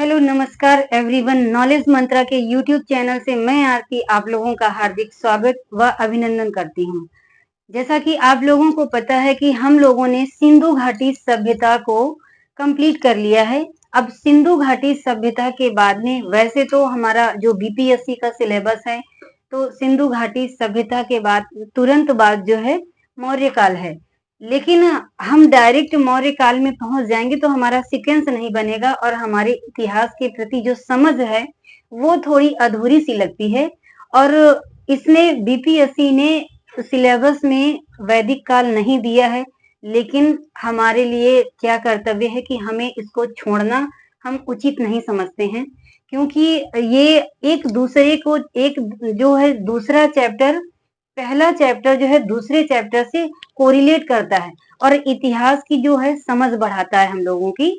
Hello नमस्कार everyone. Knowledge मंत्रा के YouTube channel से मैं आरती आप लोगों का हार्दिक स्वागत व अभिनंदन करती हूँ। जैसा कि आप लोगों को पता है कि हम लोगों ने सिंधु घाटी सभ्यता को कंप्लीट कर लिया है। अब सिंधु घाटी सभ्यता के बाद में वैसे तो हमारा जो बीपीएससी का सिलेबस है, तो सिंधु घाटी सभ्यता के बाद तुरंत बाद जो है मौर्य काल है, लेकिन हम डायरेक्ट मौर्य काल में पहुंच जाएंगे तो हमारा सीक्वेंस नहीं बनेगा और हमारे इतिहास के प्रति जो समझ है वो थोड़ी अधूरी सी लगती है। और इसमें बीपीएससी ने सिलेबस में वैदिक काल नहीं दिया है, लेकिन हमारे लिए क्या कर्तव्य है कि हमें इसको छोड़ना हम उचित नहीं समझते हैं, क्योंकि ये एक दूसरे को एक जो है दूसरा चैप्टर पहला चैप्टर जो है दूसरे चैप्टर से कोरिलेट करता है और इतिहास की जो है समझ बढ़ाता है हम लोगों की।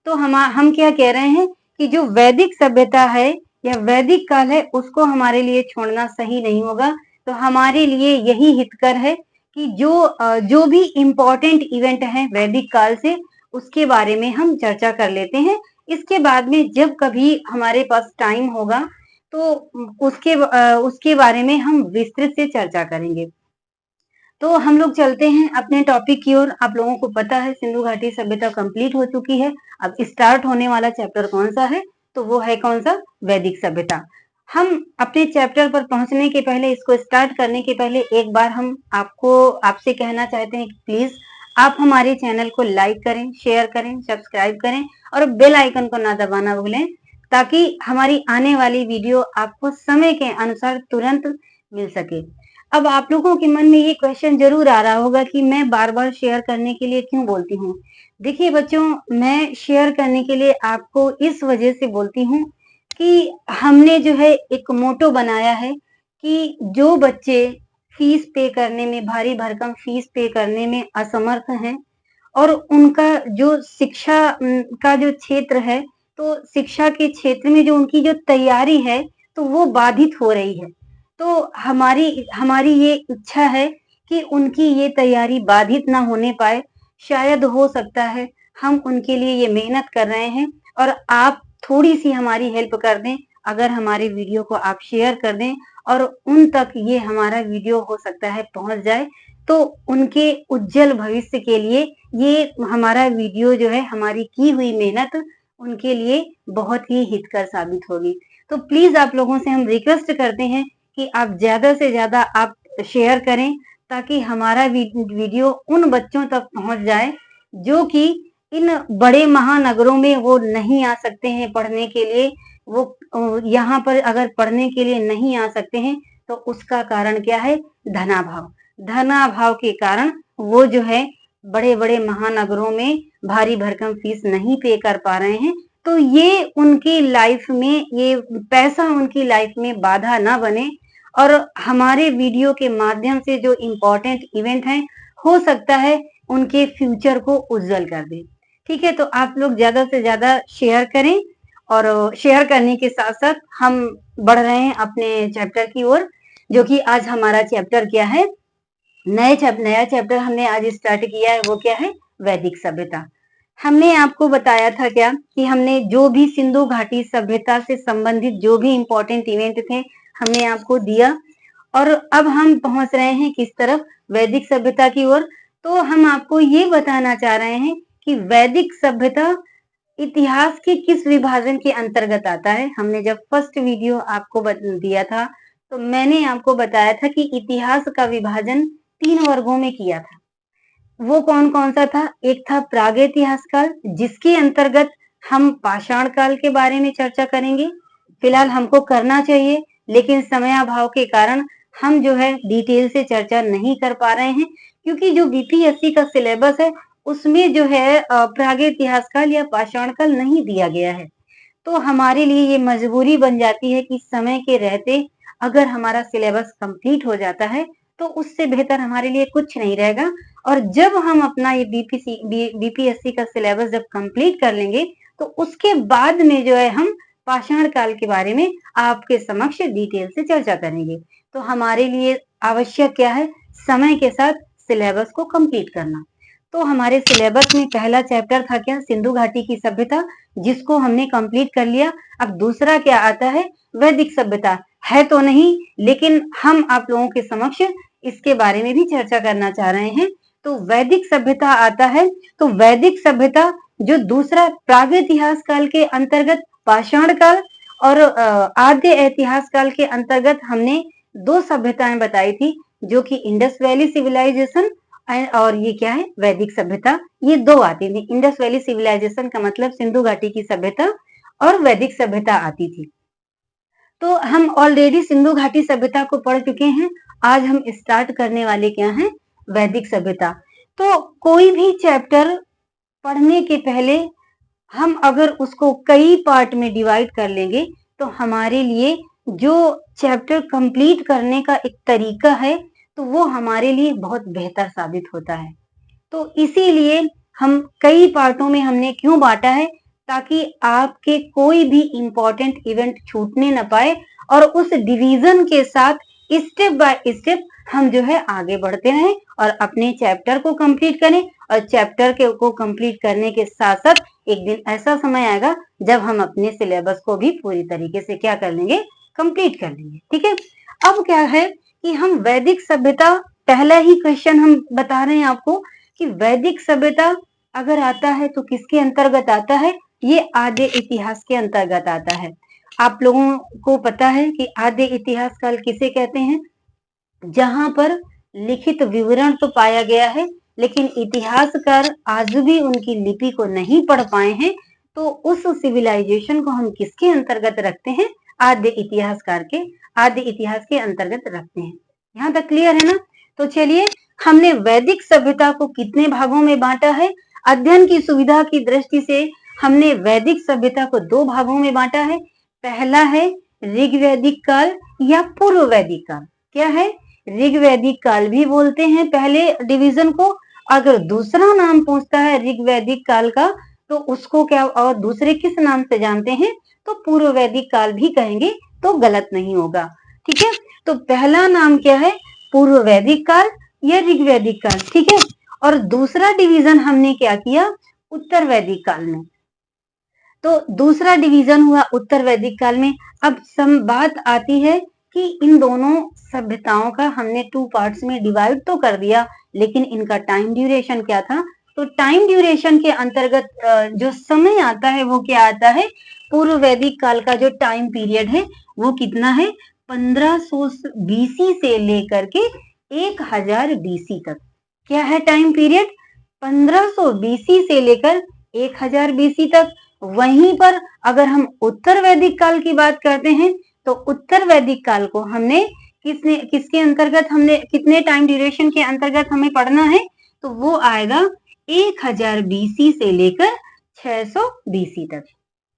तो हम क्या कह रहे हैं कि जो वैदिक सभ्यता है या वैदिक काल है उसको हमारे लिए छोड़ना सही नहीं होगा। तो हमारे लिए यही हितकर है कि जो भी इम्पोर्टेंट इवेंट है वैदिक काल से उसके बारे में हम चर्चा कर लेते हैं। इसके बाद में जब कभी हमारे पास टाइम होगा तो उसके बारे में हम विस्तृत से चर्चा करेंगे। तो हम लोग चलते हैं अपने टॉपिक की ओर। आप लोगों को पता है सिंधु घाटी सभ्यता कंप्लीट हो चुकी है। अब स्टार्ट होने वाला चैप्टर कौन सा है, तो वो है कौन सा, वैदिक सभ्यता। हम अपने चैप्टर पर पहुंचने के पहले, इसको स्टार्ट करने के पहले एक बार हम आपसे कहना चाहते हैं कि प्लीज आप हमारे चैनल को लाइक करें, शेयर करें, सब्सक्राइब करें और बेल आइकन को ना दबाना भूलें, ताकि हमारी आने वाली वीडियो आपको समय के अनुसार तुरंत मिल सके। अब आप लोगों के मन में ये क्वेश्चन जरूर आ रहा होगा कि मैं बार बार शेयर करने के लिए क्यों बोलती हूँ। देखिए बच्चों, मैं शेयर करने के लिए आपको इस वजह से बोलती हूँ कि हमने जो है एक मोटो बनाया है कि जो बच्चे फीस पे करने में, भारी भरकम फीस पे करने में असमर्थ हैं और उनका जो शिक्षा का जो क्षेत्र है, तो शिक्षा के क्षेत्र में जो उनकी जो तैयारी है तो वो बाधित हो रही है। तो हमारी हमारी ये इच्छा है कि उनकी ये तैयारी बाधित ना होने पाए। शायद हो सकता है हम उनके लिए ये मेहनत कर रहे हैं और आप थोड़ी सी हमारी हेल्प कर दें। अगर हमारे वीडियो को आप शेयर कर दें और उन तक ये हमारा वीडियो हो सकता है पहुंच जाए, तो उनके उज्जवल भविष्य के लिए ये हमारा वीडियो जो है, हमारी की हुई मेहनत उनके लिए बहुत ही हितकर साबित होगी। तो प्लीज आप लोगों से हम रिक्वेस्ट करते हैं कि आप ज्यादा से ज्यादा आप शेयर करें, ताकि हमारा वीडियो उन बच्चों तक पहुंच जाए जो कि इन बड़े महानगरों में वो नहीं आ सकते हैं पढ़ने के लिए। वो यहाँ पर अगर पढ़ने के लिए नहीं आ सकते हैं तो उसका कारण क्या है, धनाभाव। धनाभाव के कारण वो जो है बड़े बड़े महानगरों में भारी भरकम फीस नहीं पे कर पा रहे हैं। तो ये उनकी लाइफ में, ये पैसा उनकी लाइफ में बाधा ना बने और हमारे वीडियो के माध्यम से जो इम्पोर्टेंट इवेंट हैं, हो सकता है उनके फ्यूचर को उज्जवल कर दे। ठीक है, तो आप लोग ज्यादा से ज्यादा शेयर करें और शेयर करने के साथ साथ हम बढ़ रहे हैं अपने चैप्टर की ओर, जो कि आज हमारा चैप्टर क्या है, नया चैप्टर हमने आज स्टार्ट किया है। वो क्या है, वैदिक सभ्यता। हमने आपको बताया था क्या कि हमने जो भी सिंधु घाटी सभ्यता से संबंधित जो भी इम्पोर्टेंट इवेंट थे हमने आपको दिया, और अब हम पहुंच रहे हैं किस तरफ, वैदिक सभ्यता की ओर। तो हम आपको ये बताना चाह रहे हैं कि वैदिक सभ्यता इतिहास के किस विभाजन के अंतर्गत आता है। हमने जब फर्स्ट वीडियो आपको दिया था तो मैंने आपको बताया था कि इतिहास का विभाजन 3 वर्गों में किया था। वो कौन कौन सा था, एक था प्रागैतिहास काल, जिसके अंतर्गत हम पाषाण काल के बारे में चर्चा करेंगे। फिलहाल हमको करना चाहिए, लेकिन समयाभाव के कारण हम जो है डिटेल से चर्चा नहीं कर पा रहे हैं, क्योंकि जो बीपीएससी का सिलेबस है उसमें जो है प्रागैतिहास काल या पाषाण काल नहीं दिया गया है। तो हमारे लिए ये मजबूरी बन जाती है कि समय के रहते अगर हमारा सिलेबस कंप्लीट हो जाता है तो उससे बेहतर हमारे लिए कुछ नहीं रहेगा। और जब हम अपना ये बीपीएससी का सिलेबस जब कंप्लीट कर लेंगे तो उसके बाद में जो है हम पाषाण काल के बारे में आपके समक्ष डिटेल से चर्चा करेंगे। तो हमारे लिए आवश्यक क्या है, समय के साथ सिलेबस को कंप्लीट करना। तो हमारे सिलेबस में पहला चैप्टर था क्या, सिंधु घाटी की सभ्यता, जिसको हमने कंप्लीट कर लिया। अब दूसरा क्या आता है, वैदिक सभ्यता। है तो नहीं, लेकिन हम आप लोगों के समक्ष इसके बारे में भी चर्चा करना चाह रहे हैं। तो वैदिक सभ्यता आता है। तो वैदिक सभ्यता जो दूसरा प्रागैतिहास काल के अंतर्गत पाषाण काल और आद्य ऐतिहास काल के अंतर्गत हमने दो सभ्यताएं बताई थी, जो कि इंडस वैली सिविलाइजेशन और ये क्या है, वैदिक सभ्यता। ये दो आती थी। इंडस वैली सिविलाइजेशन का मतलब सिंधु घाटी की सभ्यता और वैदिक सभ्यता आती थी। तो हम ऑलरेडी सिंधु घाटी सभ्यता को पढ़ चुके हैं। आज हम स्टार्ट करने वाले क्या हैं, वैदिक सभ्यता। तो कोई भी चैप्टर पढ़ने के पहले हम अगर उसको कई पार्ट में डिवाइड कर लेंगे तो हमारे लिए जो चैप्टर कंप्लीट करने का एक तरीका है तो वो हमारे लिए बहुत बेहतर साबित होता है। तो इसीलिए हम कई पार्टों में हमने क्यों बांटा है, ताकि आपके कोई भी इम्पोर्टेंट इवेंट छूटने न पाए और उस डिवीजन के साथ स्टेप बाय स्टेप हम जो है आगे बढ़ते रहें और अपने चैप्टर को कंप्लीट करें। और चैप्टर को कंप्लीट करने के साथ साथ एक दिन ऐसा समय आएगा जब हम अपने सिलेबस को भी पूरी तरीके से क्या कर लेंगे, कंप्लीट कर लेंगे। ठीक है। अब क्या है कि हम वैदिक सभ्यता, पहला ही क्वेश्चन हम बता रहे हैं आपको कि वैदिक सभ्यता अगर आता है तो किसके अंतर्गत आता है, ये आद्य इतिहास के अंतर्गत आता है। आप लोगों को पता है कि आद्य इतिहास काल किसे कहते हैं, जहां पर लिखित विवरण तो पाया गया है लेकिन इतिहासकार आज भी उनकी लिपि को नहीं पढ़ पाए हैं। तो उस सिविलाइजेशन को हम किसके अंतर्गत रखते हैं, आद्य इतिहास के अंतर्गत रखते हैं। यहाँ तक क्लियर है ना। तो चलिए, हमने वैदिक सभ्यता को कितने भागों में बांटा है, अध्ययन की सुविधा की दृष्टि से हमने वैदिक सभ्यता को दो भागों में बांटा है। पहला है ऋग्वैदिक काल या पूर्व वैदिक काल। क्या है, ऋग्वैदिक काल भी बोलते हैं पहले डिवीजन को। अगर दूसरा नाम पूछता है ऋग्वैदिक काल का तो उसको क्या और दूसरे किस नाम से जानते हैं, तो पूर्व वैदिक काल भी कहेंगे तो गलत नहीं होगा। ठीक है। तो पहला नाम क्या है, पूर्व वैदिक काल या ऋग्वैदिक काल। ठीक है। और दूसरा डिवीजन हमने क्या किया, उत्तर वैदिक काल में। तो दूसरा डिवीजन हुआ उत्तर वैदिक काल में। अब बात आती है कि इन दोनों सभ्यताओं का हमने टू पार्ट्स में डिवाइड तो कर दिया, लेकिन इनका टाइम ड्यूरेशन क्या था। तो टाइम ड्यूरेशन के अंतर्गत जो समय आता है वो क्या आता है, पूर्व वैदिक काल का जो टाइम पीरियड है वो कितना है, 1500 बीसी से लेकर के 1000 बीसी तक। क्या है टाइम पीरियड, 1500 बीसी से लेकर 1000 बीसी तक। वहीं पर अगर हम उत्तर वैदिक काल की बात करते हैं तो उत्तर वैदिक काल को हमने किसके अंतर्गत, हमने कितने टाइम ड्यूरेशन के अंतर्गत हमें पढ़ना है, तो वो आएगा 1000 बीसी से लेकर 600 बीसी तक।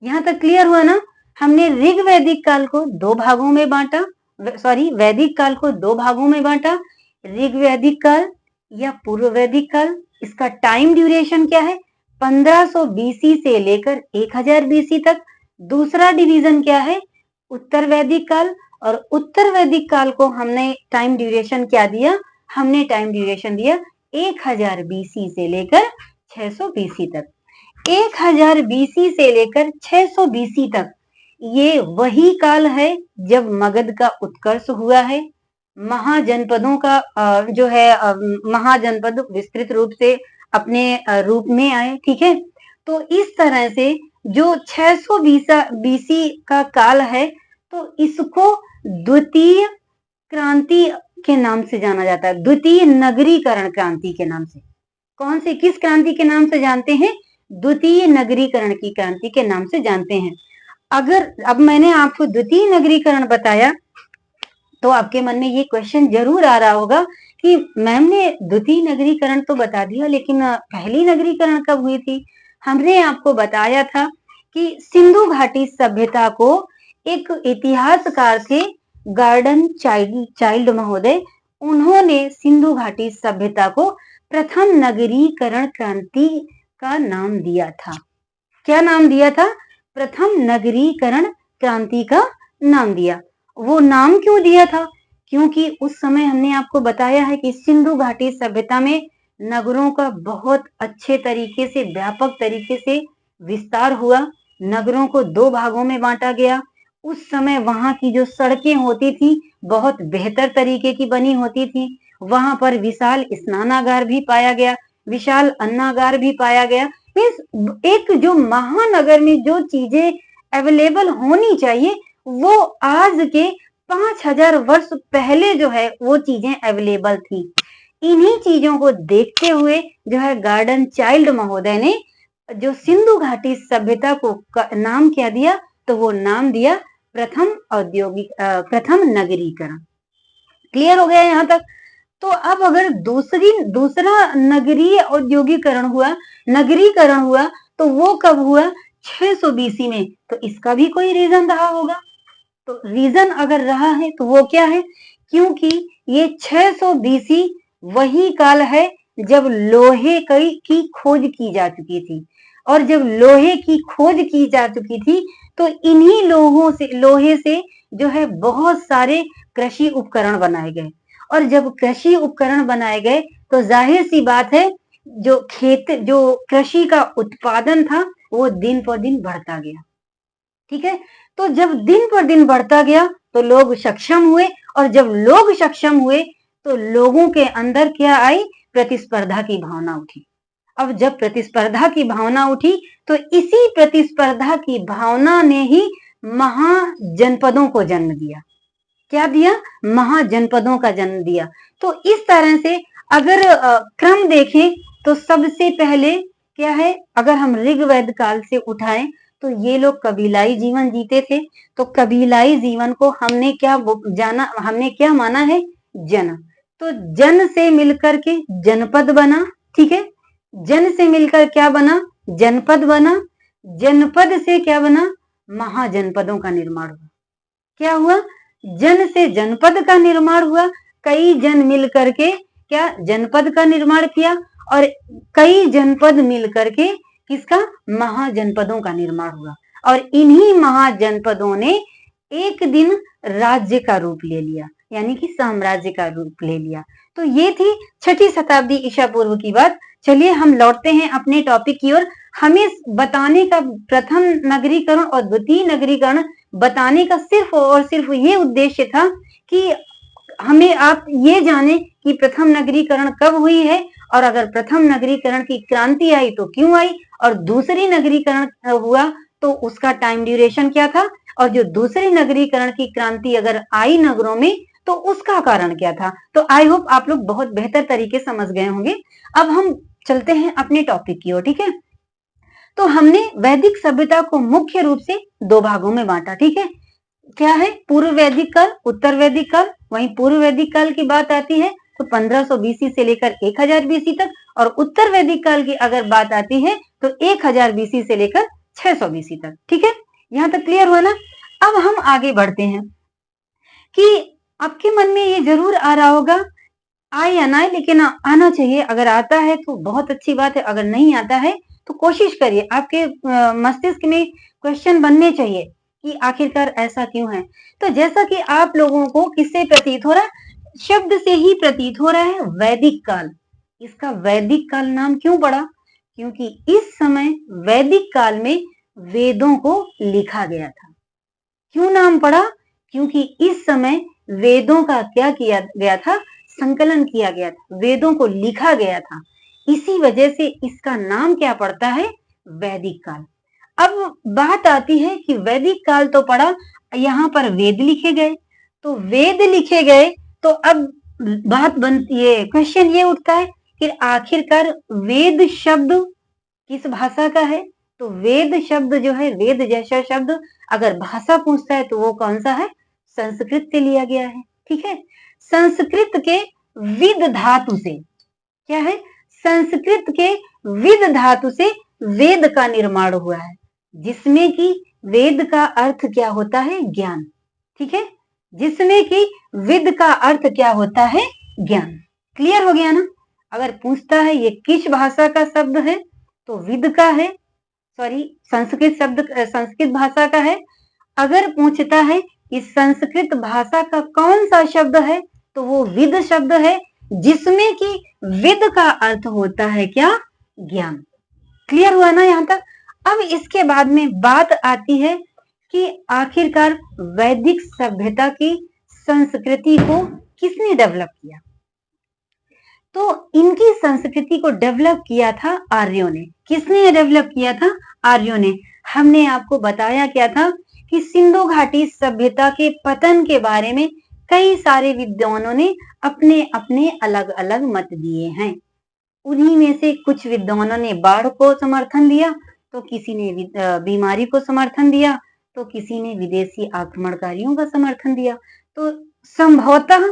यहाँ तक क्लियर हुआ ना। हमने ऋग्वैदिक काल को दो भागों में बांटा, वैदिक काल को दो भागों में बांटा, ऋग्वैदिक काल या पूर्व वैदिक काल। इसका टाइम ड्यूरेशन क्या है, 1500 बीसी से लेकर 1000 बीसी तक। दूसरा डिवीजन क्या है, उत्तर वैदिक काल। और उत्तर वैदिक काल को हमने टाइम ड्यूरेशन क्या दिया, हमने टाइम ड्यूरेशन दिया 1000 बीसी से लेकर 600 बीसी तक। 1000 बीसी से लेकर 600 बीसी तक ये वही काल है जब मगध का उत्कर्ष हुआ है। महाजनपदों का जो है महाजनपद विस्तृत रूप से अपने रूप में आए। ठीक है। तो इस तरह से जो 600 बीसी का काल है तो इसको द्वितीय क्रांति के नाम से जाना जाता है, द्वितीय नगरीकरण क्रांति के नाम से। कौन से, किस क्रांति के नाम से जानते हैं, द्वितीय नगरीकरण की क्रांति के नाम से जानते हैं। अगर अब मैंने आपको द्वितीय नगरीकरण बताया तो आपके मन में ये क्वेश्चन जरूर आ रहा होगा कि मैम ने द्वितीय नगरीकरण तो बता दिया लेकिन पहली नगरीकरण कब हुई थी। हमने आपको बताया था कि सिंधु घाटी सभ्यता को एक इतिहासकार थे गार्डन चाइल्ड महोदय, उन्होंने सिंधु घाटी सभ्यता को प्रथम नगरीकरण क्रांति का नाम दिया था। क्या नाम दिया था, प्रथम नगरीकरण क्रांति का नाम दिया। वो नाम क्यों दिया था, क्योंकि उस समय हमने आपको बताया है कि सिंधु घाटी सभ्यता में नगरों का बहुत अच्छे तरीके से, व्यापक तरीके से विस्तार हुआ। नगरों को 2 भागों में बांटा गया। उस समय वहां की जो सड़कें होती थी बहुत बेहतर तरीके की बनी होती थी। वहां पर विशाल स्नानागार भी पाया गया, विशाल अन्नागार भी पाया गया। मीन्स एक जो महानगर में जो चीजें अवेलेबल होनी चाहिए वो आज के 5000 वर्ष पहले जो है वो चीजें अवेलेबल थी। इन्हीं चीजों को देखते हुए जो है गार्डन चाइल्ड महोदय ने जो सिंधु घाटी सभ्यता को नाम क्या दिया, तो वो नाम दिया प्रथम नगरीकरण। क्लियर हो गया यहाँ तक। तो अब अगर दूसरा नगरीय औद्योगिकरण हुआ, नगरीकरण हुआ, तो वो कब हुआ? 600 बीसी में। तो इसका भी कोई रीजन रहा होगा। तो रीजन अगर रहा है तो वो क्या है? क्योंकि ये 600 बीसी वही काल है जब लोहे की खोज की जा चुकी थी। और जब लोहे की खोज की जा चुकी थी तो इन्हीं लोहे से जो है बहुत सारे कृषि उपकरण बनाए गए। और जब कृषि उपकरण बनाए गए तो जाहिर सी बात है जो कृषि का उत्पादन था वो दिन पर दिन बढ़ता गया। ठीक है। तो जब दिन पर दिन बढ़ता गया तो लोग सक्षम हुए, और जब लोग सक्षम हुए तो लोगों के अंदर क्या आई? प्रतिस्पर्धा की भावना उठी। अब जब प्रतिस्पर्धा की भावना उठी तो इसी प्रतिस्पर्धा की भावना ने ही महाजनपदों को जन्म दिया। क्या दिया? महाजनपदों का जन्म दिया। तो इस तरह से अगर क्रम देखें तो सबसे पहले क्या है, अगर हम ऋग्वेद काल से उठाएं तो ये लोग कबीलाई जीवन जीते थे। तो कबीलाई जीवन को हमने क्या माना है? जन। तो जन से मिलकर के जनपद बना। ठीक है। जन से मिलकर क्या बना? जनपद बना। जनपद से क्या बना? महाजनपदों का निर्माण हुआ। क्या हुआ? जन से जनपद का निर्माण हुआ। कई जन मिल करके क्या जनपद का निर्माण किया, और कई जनपद मिल करके किसका? महाजनपदों का निर्माण हुआ। और इन्हीं महाजनपदों ने एक दिन राज्य का रूप ले लिया, यानी कि साम्राज्य का रूप ले लिया। तो ये थी 6ठी शताब्दी ईसा पूर्व की बात। चलिए हम लौटते हैं अपने टॉपिक की ओर। हमें बताने का प्रथम नगरीकरण और द्वितीय नगरीकरण बताने का सिर्फ और सिर्फ ये उद्देश्य था कि हमें आप ये जाने कि प्रथम नगरीकरण कब हुई है, और अगर प्रथम नगरीकरण की क्रांति आई तो क्यों आई, और दूसरी नगरीकरण हुआ तो उसका टाइम ड्यूरेशन क्या था, और जो दूसरी नगरीकरण की क्रांति अगर आई नगरों में तो उसका कारण क्या था। तो आई होप आप लोग बहुत बेहतर तरीके समझ गए होंगे। अब हम चलते हैं अपने टॉपिक की ओर। ठीक है। तो हमने वैदिक सभ्यता को मुख्य रूप से 2 भागों में बांटा। ठीक है। क्या है? पूर्व वैदिक काल, उत्तर वैदिक काल। वहीं पूर्व वैदिक काल की बात आती है तो 1500 बीसी से लेकर 1000 बीसी तक, और उत्तर वैदिक काल की अगर बात आती है तो 1000 बीसी से लेकर 600 बीसी तक। ठीक है। यहां तक क्लियर हुआ ना। अब हम आगे बढ़ते हैं कि आपके मन में ये जरूर आ रहा होगा, आए या ना आए, लेकिन आना चाहिए। अगर आता है तो बहुत अच्छी बात है, अगर नहीं आता है तो कोशिश करिए, आपके मस्तिष्क में क्वेश्चन बनने चाहिए कि आखिरकार ऐसा क्यों है। तो जैसा कि आप लोगों को किससे प्रतीत हो रहा है? शब्द से ही प्रतीत हो रहा है, वैदिक काल। इसका वैदिक काल नाम क्यों पड़ा? क्योंकि इस समय वैदिक काल में वेदों को लिखा गया था। क्यों नाम पड़ा? क्योंकि इस समय वेदों का क्या किया गया था? संकलन किया गया था, वेदों को लिखा गया था। इसी वजह से इसका नाम क्या पड़ता है? वैदिक काल। अब बात आती है कि वैदिक काल तो पड़ा, यहाँ पर वेद लिखे गए। तो वेद लिखे गए तो अब बात बनती है, क्वेश्चन ये उठता है कि आखिरकार वेद शब्द किस भाषा का है? तो वेद शब्द जो है, वेद जैसा शब्द अगर भाषा पूछता है तो वो कौन सा है? संस्कृत से लिया गया है। ठीक है। संस्कृत के विद धातु से क्या है? संस्कृत के विद धातु से वेद का निर्माण हुआ है, जिसमें कि वेद का अर्थ क्या होता है? ज्ञान। ठीक है। जिसमें कि विद का अर्थ क्या होता है? ज्ञान। क्लियर हो गया ना। अगर पूछता है ये किस भाषा का शब्द है तो विद का है, सॉरी संस्कृत भाषा का है। अगर पूछता है कि संस्कृत भाषा का कौन सा शब्द है तो वो विद शब्द है। जिसमें कि विद का अर्थ होता है क्या? ज्ञान। क्लियर हुआ ना यहाँ तक? अब इसके बाद में बात आती है कि आखिरकार वैदिक सभ्यता की संस्कृति को किसने डेवलप किया? तो इनकी संस्कृति को डेवलप किया था आर्यों ने। किसने डेवलप किया था? आर्यों ने। हमने आपको बताया क्या था कि सिंधु घाटी सभ्यता के पतन के बारे में कई सारे विद्वानों ने अपने अपने अलग अलग मत दिए हैं। उन्हीं में से कुछ विद्वानों ने बाढ़ को समर्थन दिया, तो किसी ने बीमारी को समर्थन दिया, तो किसी ने विदेशी आक्रमणकारियों का समर्थन दिया। तो संभवतः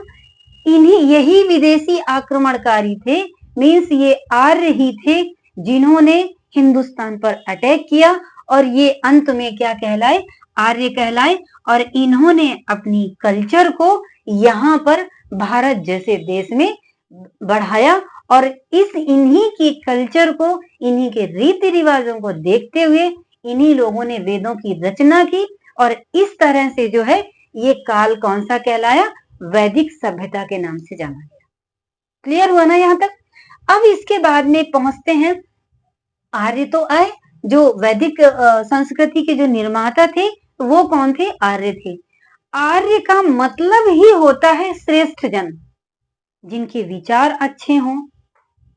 यही विदेशी आक्रमणकारी थे, मीन्स ये आर्य ही थे जिन्होंने हिंदुस्तान पर अटैक किया और ये अंत में क्या कहलाए? आर्य कहलाए। और इन्होंने अपनी कल्चर को यहाँ पर भारत जैसे देश में बढ़ाया और इन्हीं की कल्चर को, इन्हीं के रीति रिवाजों को देखते हुए इन्हीं लोगों ने वेदों की रचना की और इस तरह से जो है ये काल कौन सा कहलाया? वैदिक सभ्यता के नाम से जाना गया। क्लियर हुआ ना यहाँ तक? अब इसके बाद में पहुंचते हैं, आर्य तो आए, जो वैदिक संस्कृति के जो निर्माता थे वो कौन थे? आर्य थे। आर्य का मतलब ही होता है श्रेष्ठ जन, जिनके विचार अच्छे हों,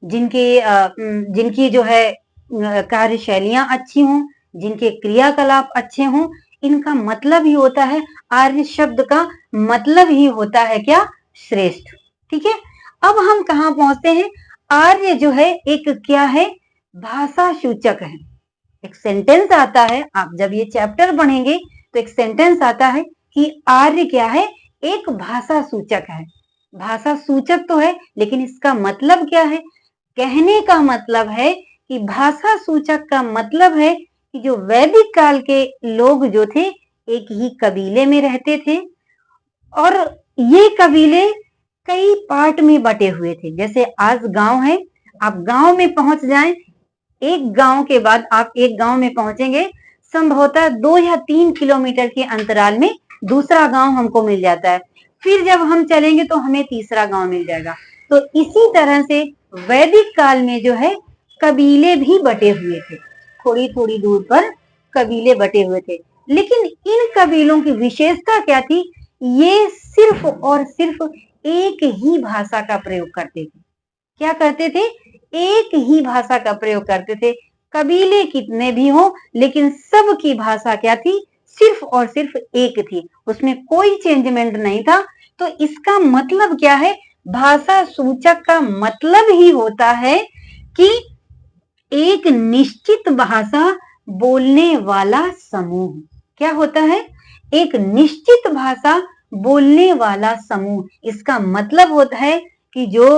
जिनकी जो है कार्यशैलियां अच्छी हों, जिनके क्रियाकलाप अच्छे हों, इनका मतलब ही होता है, आर्य शब्द का मतलब ही होता है क्या? श्रेष्ठ। ठीक है, अब हम कहाँ पहुंचते हैं? आर्य जो है एक क्या है? भाषा सूचक है। एक सेंटेंस आता है, आप जब ये चैप्टर पढ़ेंगे तो एक सेंटेंस आता है कि आर्य क्या है? एक भाषा सूचक है। भाषा सूचक तो है, लेकिन इसका मतलब क्या है? कहने का मतलब है कि भाषा सूचक का मतलब है कि जो वैदिक काल के लोग जो थे एक ही कबीले में रहते थे और ये कबीले कई पार्ट में बटे हुए थे। जैसे आज गांव है, आप गांव में पहुंच जाएं, एक गांव के बाद आप एक गांव में पहुंचेंगे, संभवतः 2 या 3 किलोमीटर के अंतराल में दूसरा गांव हमको मिल जाता है, फिर जब हम चलेंगे तो हमें तीसरा गांव मिल जाएगा। तो इसी तरह से वैदिक काल में जो है कबीले भी बटे हुए थे, थोड़ी थोड़ी दूर पर कबीले बटे हुए थे। लेकिन इन कबीलों की विशेषता क्या थी? ये सिर्फ और सिर्फ एक ही भाषा का प्रयोग करते थे। क्या करते थे? एक ही भाषा का प्रयोग करते थे। कबीले कितने भी हो, लेकिन सबकी भाषा क्या थी? सिर्फ और सिर्फ एक थी, उसमें कोई चेंजमेंट नहीं था। तो इसका मतलब क्या है? भाषा सूचक का मतलब ही होता है कि एक निश्चित भाषा बोलने वाला समूह। क्या होता है? एक निश्चित भाषा बोलने वाला समूह। इसका मतलब होता है कि जो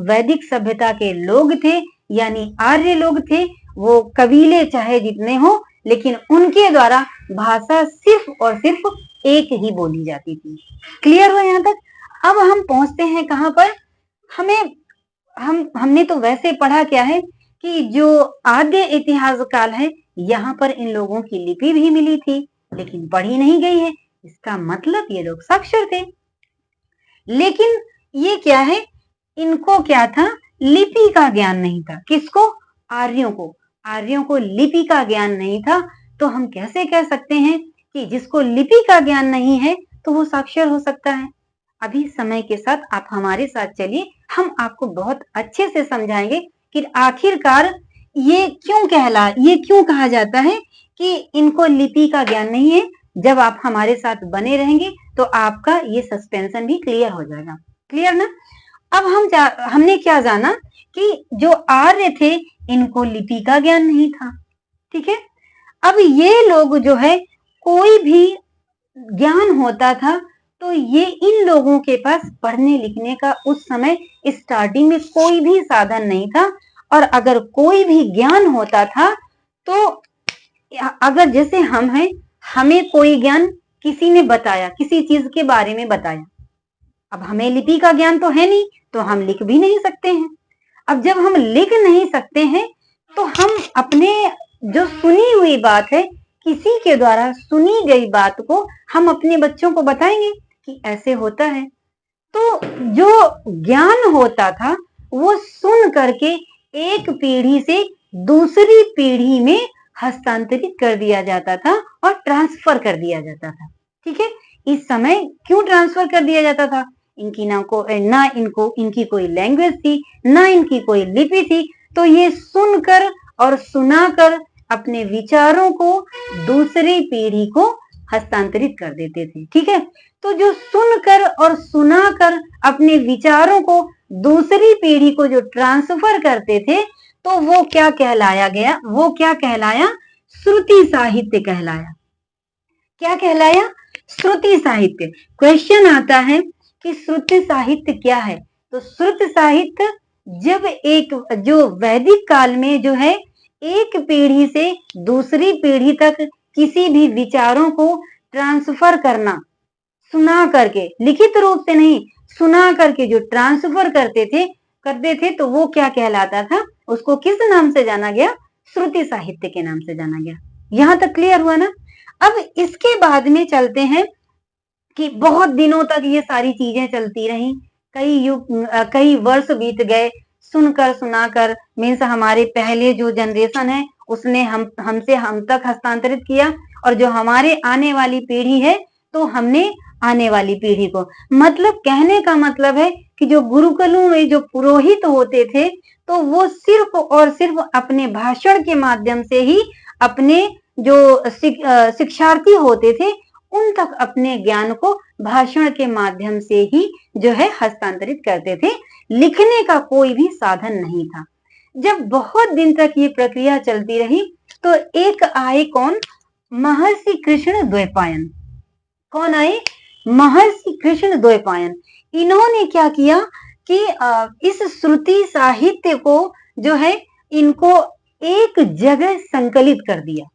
वैदिक सभ्यता के लोग थे, यानी आर्य लोग थे, वो कबीले चाहे जितने हो, लेकिन उनके द्वारा भाषा सिर्फ और सिर्फ एक ही बोली जाती थी। क्लियर हुआ यहाँ तक? अब हम पहुंचते हैं कहां पर? हमने तो वैसे पढ़ा क्या है कि जो आद्य इतिहास काल है, यहाँ पर इन लोगों की लिपि भी मिली थी, लेकिन पढ़ी नहीं गई है। इसका मतलब ये लोग साक्षर थे। लेकिन ये क्या है? इनको क्या था? लिपि का ज्ञान नहीं था। किसको? आर्यों को। आर्यों को लिपि का ज्ञान नहीं था। तो हम कैसे कह सकते हैं कि जिसको लिपि का ज्ञान नहीं है तो वो साक्षर हो सकता है? अभी समय के साथ आप हमारे साथ चलिए, हम आपको बहुत अच्छे से समझाएंगे कि आखिरकार ये क्यों कहा जाता है कि इनको लिपि का ज्ञान नहीं है। जब आप हमारे साथ बने रहेंगे तो आपका ये सस्पेंशन भी क्लियर हो जाएगा। क्लियर ना? अब हमने क्या जाना कि जो आर्य थे इनको लिपि का ज्ञान नहीं था। ठीक है, अब ये लोग जो है कोई भी ज्ञान होता था तो ये इन लोगों के पास पढ़ने लिखने का उस समय स्टार्टिंग में कोई भी साधन नहीं था। और अगर कोई भी ज्ञान होता था तो अगर जैसे हम हैं, हमें कोई ज्ञान किसी ने बताया, किसी चीज के बारे में बताया, अब हमें लिपि का ज्ञान तो है नहीं, तो हम लिख भी नहीं सकते हैं। अब जब हम लिख नहीं सकते हैं तो हम अपने जो सुनी हुई बात है, किसी के द्वारा सुनी गई बात को हम अपने बच्चों को बताएंगे कि ऐसे होता है। तो जो ज्ञान होता था वो सुन करके एक पीढ़ी से दूसरी पीढ़ी में हस्तांतरित कर दिया जाता था और ट्रांसफर कर दिया जाता था। ठीक है, इस समय क्यों ट्रांसफर कर दिया जाता था? इनकी कोई लैंग्वेज थी, ना इनकी कोई लिपि थी, तो ये सुनकर और सुनाकर अपने विचारों को दूसरी पीढ़ी को हस्तांतरित कर देते थे। ठीक है, तो जो सुनकर और सुनाकर अपने विचारों को दूसरी पीढ़ी को जो ट्रांसफर करते थे, तो वो क्या कहलाया गया? वो क्या कहलाया? श्रुति साहित्य कहलाया। क्या कहलाया? श्रुति साहित्य। क्वेश्चन आता है कि श्रुति साहित्य क्या है? तो श्रुति साहित्य जब एक जो वैदिक काल में जो है एक पीढ़ी से दूसरी पीढ़ी तक किसी भी विचारों को ट्रांसफर करना, सुना करके, लिखित रूप से नहीं, सुना करके जो ट्रांसफर करते थे तो वो क्या कहलाता था? उसको किस नाम से जाना गया? श्रुति साहित्य के नाम से जाना गया। यहां तक क्लियर हुआ ना? अब इसके बाद में चलते हैं कि बहुत दिनों तक ये सारी चीजें चलती रही, कई वर्ष बीत गए, सुनकर सुनाकर, मीन्स हमारे पहले जो जनरेशन है उसने हमसे हम तक हस्तांतरित किया, और जो हमारे आने वाली पीढ़ी है तो हमने आने वाली पीढ़ी को, मतलब कहने का मतलब है कि जो गुरुकुलों में जो पुरोहित होते थे तो वो सिर्फ और सिर्फ अपने भाषण के माध्यम से ही अपने जो शिक्षार्थी होते थे उन तक अपने ज्ञान को भाषण के माध्यम से ही जो है हस्तांतरित करते थे। लिखने का कोई भी साधन नहीं था। जब बहुत दिन तक ये प्रक्रिया चलती रही तो एक आए कौन? महर्षि कृष्ण द्वैपायन। कौन आए? महर्षि कृष्ण द्वैपायन। इन्होंने क्या किया कि इस श्रुति साहित्य को जो है इनको एक जगह संकलित कर दिया।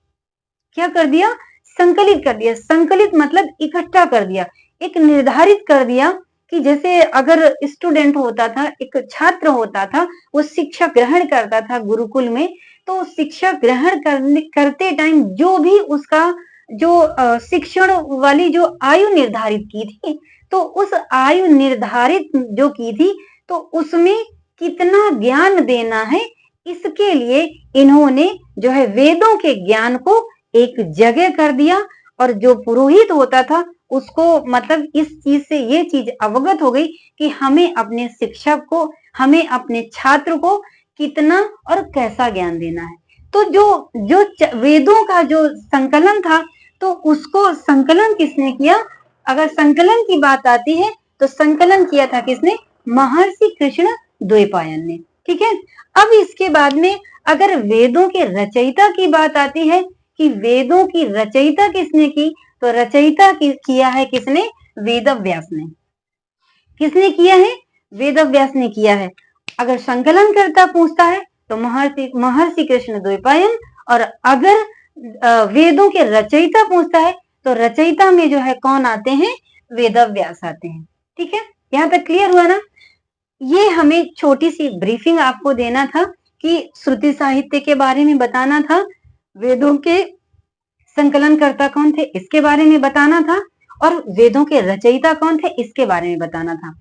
क्या कर दिया? संकलित कर दिया। संकलित मतलब इकट्ठा कर दिया, एक निर्धारित कर दिया कि जैसे अगर स्टूडेंट होता था, एक छात्र होता था, वो शिक्षा ग्रहण करता था गुरुकुल में, तो शिक्षा ग्रहण करते टाइम जो भी उसका जो शिक्षण वाली जो आयु निर्धारित की थी, तो उस आयु निर्धारित जो की थी तो उसमें कितना ज्ञान देना है, इसके लिए इन्होंने जो है वेदों के ज्ञान को एक जगह कर दिया, और जो पुरोहित होता था उसको मतलब इस चीज से ये चीज अवगत हो गई कि हमें अपने शिक्षक को, हमें अपने छात्र को कितना और कैसा ज्ञान देना है। तो जो जो वेदों का जो संकलन था तो उसको संकलन किसने किया? अगर संकलन की बात आती है तो संकलन किया था किसने? महर्षि कृष्ण द्वैपायन ने। ठीक है, अब इसके बाद में अगर वेदों के रचयिता की बात आती है कि वेदों की रचयिता किसने की, तो रचयिता किया है किसने? वेदव्यास ने। किसने किया है? वेदव्यास ने किया है। अगर संकलन करता पूछता है तो महर्षि कृष्ण द्वैपायन, और अगर वेदों के रचयिता पूछता है तो रचयिता में जो है कौन आते हैं? वेदव्यास आते हैं। ठीक है, यहाँ तक क्लियर हुआ ना? ये हमें छोटी सी ब्रीफिंग आपको देना था कि श्रुति साहित्य के बारे में बताना था, वेदों के संकलनकर्ता कौन थे इसके बारे में बताना था, और वेदों के रचयिता कौन थे इसके बारे में बताना था।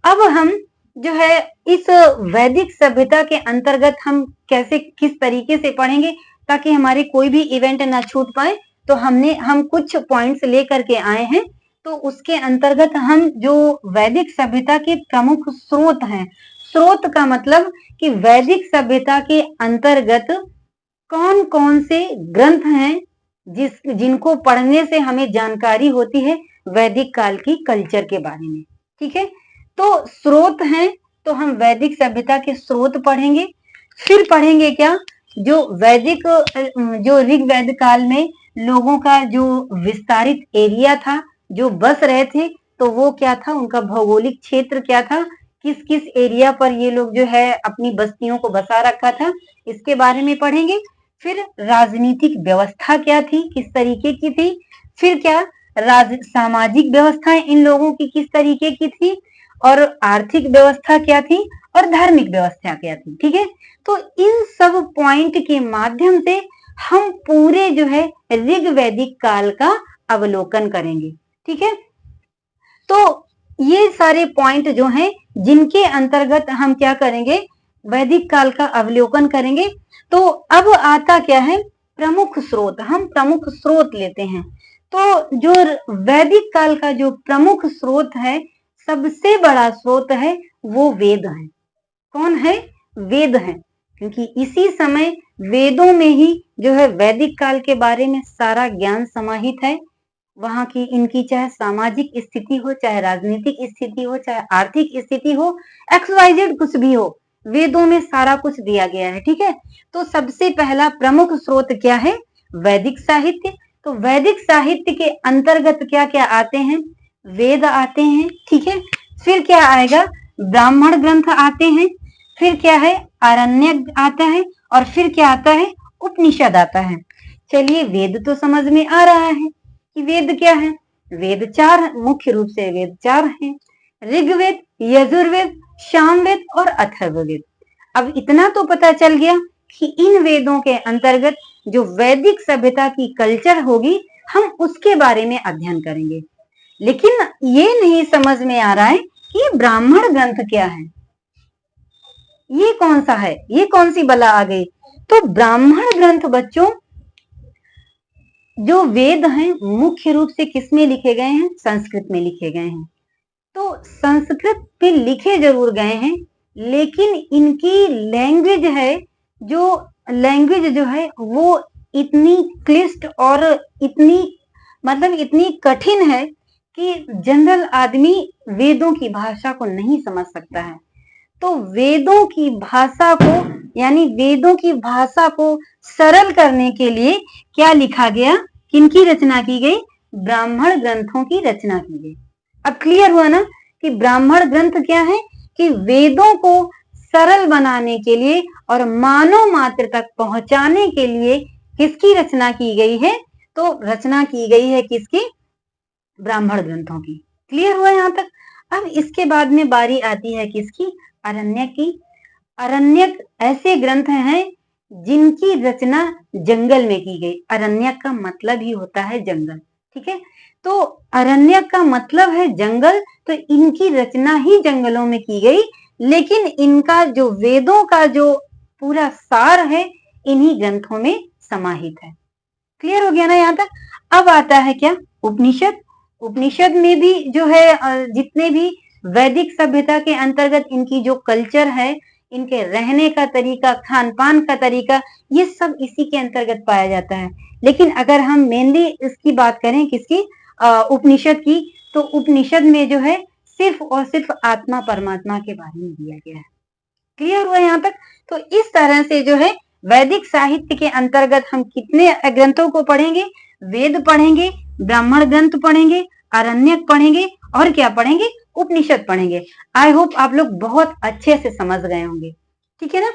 अब हम जो है इस वैदिक सभ्यता के अंतर्गत हम कैसे, किस तरीके से पढ़ेंगे ताकि हमारे कोई भी इवेंट ना छूट पाए, तो हम कुछ पॉइंट्स लेकर के आए हैं। तो उसके अंतर्गत हम जो वैदिक सभ्यता के प्रमुख स्रोत हैं, स्रोत का मतलब कि वैदिक सभ्यता के अंतर्गत कौन कौन से ग्रंथ हैं जिनको पढ़ने से हमें जानकारी होती है वैदिक काल की कल्चर के बारे में। ठीक है, तो स्रोत हैं, तो हम वैदिक सभ्यता के स्रोत पढ़ेंगे। फिर पढ़ेंगे क्या? जो वैदिक जो ऋग्वेद काल में लोगों का जो विस्तारित एरिया था, जो बस रहे थे, तो वो क्या था, उनका भौगोलिक क्षेत्र क्या था, किस किस एरिया पर ये लोग जो है अपनी बस्तियों को बसा रखा था, इसके बारे में पढ़ेंगे। फिर राजनीतिक व्यवस्था क्या थी, किस तरीके की थी। फिर क्या सामाजिक व्यवस्थाएं इन लोगों की किस तरीके की थी, और आर्थिक व्यवस्था क्या थी, और धार्मिक व्यवस्था क्या थी। ठीक है, तो इन सब पॉइंट के माध्यम से हम पूरे जो है ऋग्वैदिक काल का अवलोकन करेंगे। ठीक है, तो ये सारे पॉइंट जो हैं जिनके अंतर्गत हम क्या करेंगे, वैदिक काल का अवलोकन करेंगे। तो अब आता क्या है, प्रमुख स्रोत। हम प्रमुख स्रोत लेते हैं। तो जो वैदिक काल का जो प्रमुख स्रोत है, सबसे बड़ा स्रोत है, वो वेद है। कौन है? वेद है। क्योंकि इसी समय वेदों में ही जो है वैदिक काल के बारे में सारा ज्ञान समाहित है। वहां की इनकी चाहे सामाजिक स्थिति हो, चाहे राजनीतिक स्थिति हो, चाहे आर्थिक स्थिति हो, XYZ कुछ भी हो, वेदों में सारा कुछ दिया गया है। ठीक है। तो सबसे पहला प्रमुख स्रोत क्या है? वैदिक साहित्य। तो वैदिक साहित्य के अंतर्गत क्या क्या आते हैं? वेद आते हैं। ठीक है। फिर क्या आएगा? ब्राह्मण ग्रंथ आते हैं। फिर क्या है? आरण्यक आता है। और फिर क्या आता है? उपनिषद आता है। चलिए, वेद तो समझ में आ रहा है कि वेद क्या है। वेद चार, मुख्य रूप से वेद चार हैं: ऋग्वेद, यजुर्वेद, सामवेद और अथर्ववेद। अब इतना तो पता चल गया कि इन वेदों के अंतर्गत जो वैदिक सभ्यता की कल्चर होगी, हम उसके बारे में अध्ययन करेंगे। लेकिन ये नहीं समझ में आ रहा है कि ब्राह्मण ग्रंथ क्या है, ये कौन सा है, ये कौन सी बला आ गई। तो ब्राह्मण ग्रंथ बच्चों, जो वेद हैं, मुख्य रूप से किस में लिखे गए हैं? संस्कृत में लिखे गए हैं। तो संस्कृत में लिखे जरूर गए हैं, लेकिन इनकी लैंग्वेज है, जो लैंग्वेज जो है वो इतनी क्लिष्ट और इतनी इतनी कठिन है कि जनरल आदमी वेदों की भाषा को नहीं समझ सकता है। तो वेदों की भाषा को, यानी वेदों की भाषा को सरल करने के लिए क्या लिखा गया? किनकी रचना की गई? ब्राह्मण ग्रंथों की रचना की गई। अब क्लियर हुआ ना कि ब्राह्मण ग्रंथ क्या है? कि वेदों को सरल बनाने के लिए और मानव मात्र तक पहुंचाने के लिए किसकी रचना की गई है? तो रचना की गई है किसकी? ब्राह्मण ग्रंथों की। क्लियर हुआ यहां तक? अब इसके बाद में बारी आती है किसकी? अरण्यक की। अरण्यक ऐसे ग्रंथ हैं जिनकी रचना जंगल में की गई। अरण्यक का मतलब ही होता है जंगल। ठीक है। तो अरण्यक का मतलब है जंगल, तो इनकी रचना ही जंगलों में की गई। लेकिन इनका जो वेदों का जो पूरा सार है, इन्हीं ग्रंथों में समाहित है। क्लियर हो गया ना यहाँ तक? अब आता है क्या? उपनिषद। उपनिषद में भी जो है जितने भी वैदिक सभ्यता के अंतर्गत इनकी जो कल्चर है, इनके रहने का तरीका, खान पान का तरीका, ये सब इसी के अंतर्गत पाया जाता है। लेकिन अगर हम मेनली इसकी बात करें, किसकी? उपनिषद की, तो उपनिषद में जो है सिर्फ और सिर्फ आत्मा परमात्मा के बारे में दिया गया है। क्लियर हुआ यहाँ तक? तो इस तरह से जो है वैदिक साहित्य के अंतर्गत हम कितने ग्रंथों को पढ़ेंगे? वेद पढ़ेंगे, ब्राह्मण ग्रंथ पढ़ेंगे, आरण्यक पढ़ेंगे, और क्या पढ़ेंगे? उपनिषद पढ़ेंगे। आई होप आप लोग बहुत अच्छे से समझ गए होंगे। ठीक है ना?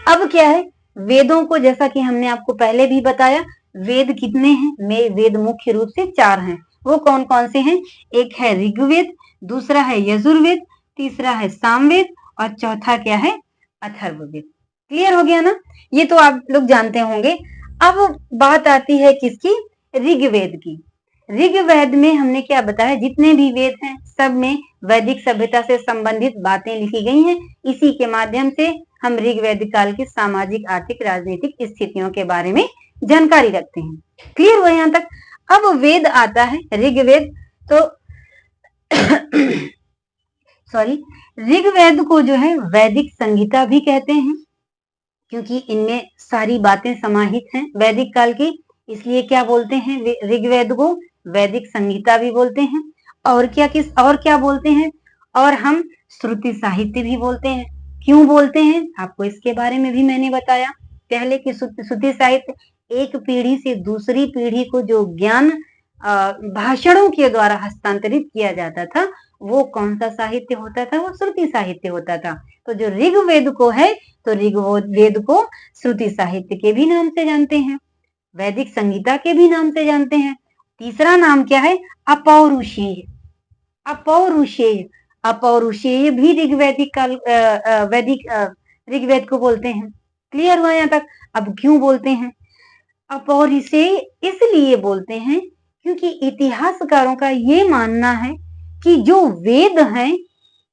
अब क्या है? वेदों को, जैसा कि हमने आपको पहले भी बताया, वेद कितने हैं? वेद मुख्य रूप से चार हैं। वो कौन कौन से हैं? एक है ऋग्वेद, दूसरा है यजुर्वेद, तीसरा है सामवेद, और चौथा क्या है? अथर्ववेद। क्लियर हो गया ना? ये तो आप लोग जानते होंगे। अब बात आती है किसकी? ऋग्वेद की। ऋग्वेद में हमने क्या बताया? जितने भी वेद हैं, सब में वैदिक सभ्यता से संबंधित बातें लिखी गई हैं। इसी के माध्यम से हम ऋग्वेद काल की सामाजिक, आर्थिक, राजनीतिक स्थितियों के बारे में जानकारी रखते हैं। क्लियर हुआ यहाँ तक? अब वेद आता है ऋग्वेद। तो सॉरी, ऋग्वेद को जो है वैदिक संहिता भी कहते हैं, क्योंकि इनमें सारी बातें समाहित हैं वैदिक काल की। इसलिए क्या बोलते हैं? ऋग्वेद को वैदिक संहिता भी बोलते हैं। और क्या बोलते हैं? और हम श्रुति साहित्य भी बोलते हैं। क्यों बोलते हैं? आपको इसके बारे में भी मैंने बताया पहले कि श्रुति साहित्य एक पीढ़ी से दूसरी पीढ़ी को जो ज्ञान भाषणों के द्वारा हस्तांतरित किया जाता था, वो कौन सा साहित्य होता था? वो श्रुति साहित्य होता था। तो जो ऋग्वेद को है, तो ऋग्वेद को श्रुति साहित्य के भी नाम से जानते हैं, वैदिक संहिता के भी नाम से जानते हैं। तीसरा नाम क्या है? अपौरुषेय। अपौरुषेय, अपौरुषेय भी ऋग्वैदिक काल वैदिक ऋग्वेद को बोलते हैं। क्लियर हुआ यहाँ तक? अब क्यों बोलते हैं अपौरुषेय? इसलिए बोलते हैं क्योंकि इतिहासकारों का ये मानना है कि जो वेद हैं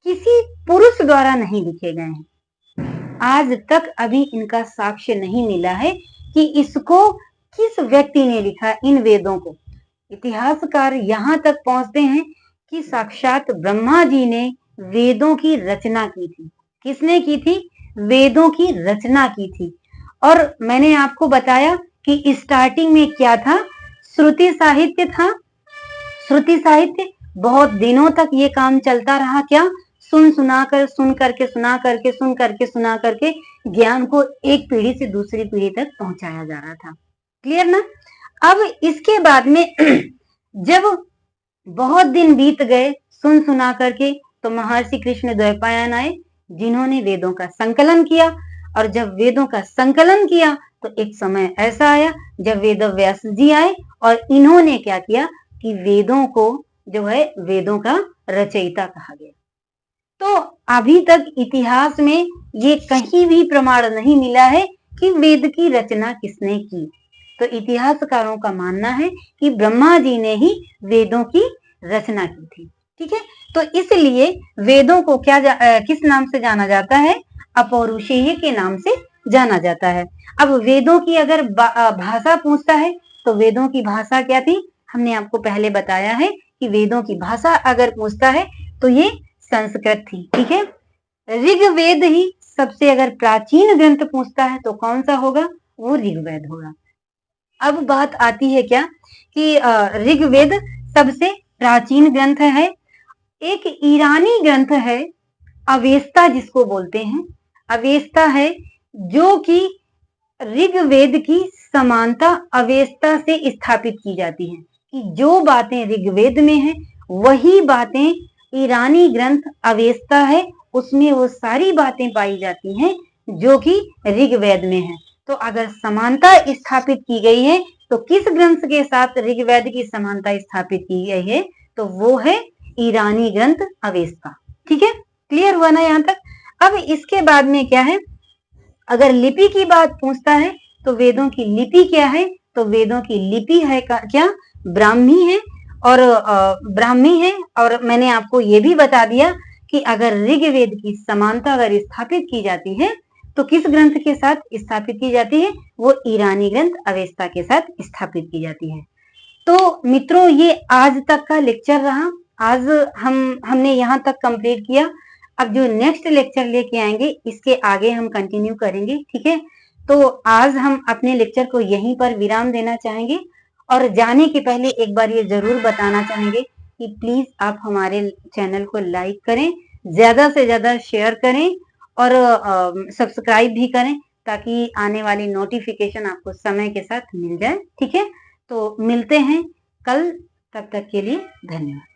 किसी पुरुष द्वारा नहीं लिखे गए हैं। आज तक अभी इनका साक्ष्य नहीं मिला है कि इसको किस व्यक्ति ने लिखा इन वेदों को। इतिहासकार यहाँ तक पहुंचते हैं कि साक्षात ब्रह्मा जी ने वेदों की रचना की थी। किसने की थी? वेदों की रचना की थी। और मैंने आपको बताया कि स्टार्टिंग में क्या था? श्रुति साहित्य था। श्रुति साहित्य बहुत दिनों तक ये काम चलता रहा। क्या? सुन करके ज्ञान को एक पीढ़ी से दूसरी पीढ़ी तक पहुंचाया जा रहा था। क्लियर ना? अब इसके बाद में जब बहुत दिन बीत गए सुना करके, तो महर्षि कृष्ण द्वैपायन आए जिन्होंने वेदों का संकलन किया। और जब वेदों का संकलन किया तो एक समय ऐसा आया जब वेद व्यास जी आए और इन्होंने क्या किया कि वेदों को जो है वेदों का रचयिता कहा गया। तो अभी तक इतिहास में ये कहीं भी प्रमाण नहीं मिला है कि वेद की रचना किसने की। तो इतिहासकारों का मानना है कि ब्रह्मा जी ने ही वेदों की रचना की थी। ठीक है, तो इसलिए वेदों को किस नाम से जाना जाता है? अपौरुषेय के नाम से जाना जाता है। अब वेदों की अगर भाषा पूछता है तो वेदों की भाषा क्या थी? हमने आपको पहले बताया है कि वेदों की भाषा अगर पूछता है तो ये संस्कृत थी। ठीक है, ऋग्वेद ही सबसे अगर प्राचीन ग्रंथ पूछता है तो कौन सा होगा? वो ऋग्वेद होगा। अब बात आती है क्या कि ऋग्वेद सबसे प्राचीन ग्रंथ है। एक ईरानी ग्रंथ है अवेस्ता जिसको बोलते हैं। अवेस्ता है जो कि ऋग्वेद की समानता अवेस्ता से स्थापित की जाती है कि जो बातें ऋग्वेद में है वही बातें ईरानी ग्रंथ अवेस्ता है उसमें वो सारी बातें पाई जाती हैं जो कि ऋग्वेद में है। तो अगर समानता स्थापित की गई है तो किस ग्रंथ के साथ ऋग्वेद की समानता स्थापित की गई है? तो वो है ईरानी ग्रंथ अवेस्ता। ठीक है, क्लियर हुआ ना यहाँ तक? अब इसके बाद में क्या है, अगर लिपि की बात पूछता है तो वेदों की लिपि क्या है? तो वेदों की लिपि है क्या? ब्राह्मी है। और ब्राह्मी है। और मैंने आपको ये भी बता दिया कि अगर ऋग्वेद की समानता अगर स्थापित की जाती है तो किस ग्रंथ के साथ स्थापित की जाती है? वो ईरानी ग्रंथ अवेस्ता के साथ स्थापित की जाती है। तो मित्रों ये आज तक का लेक्चर रहा। आज हमने यहाँ तक कंप्लीट किया। अब जो नेक्स्ट लेक्चर लेके आएंगे इसके आगे हम कंटिन्यू करेंगे। ठीक है, तो आज हम अपने लेक्चर को यहीं पर विराम देना चाहेंगे और जाने के पहले एक बार ये जरूर बताना चाहेंगे कि प्लीज आप हमारे चैनल को लाइक करें, ज्यादा से ज्यादा शेयर करें और सब्सक्राइब भी करें ताकि आने वाली नोटिफिकेशन आपको समय के साथ मिल जाए। ठीक है, तो मिलते हैं कल, तब तक के लिए धन्यवाद।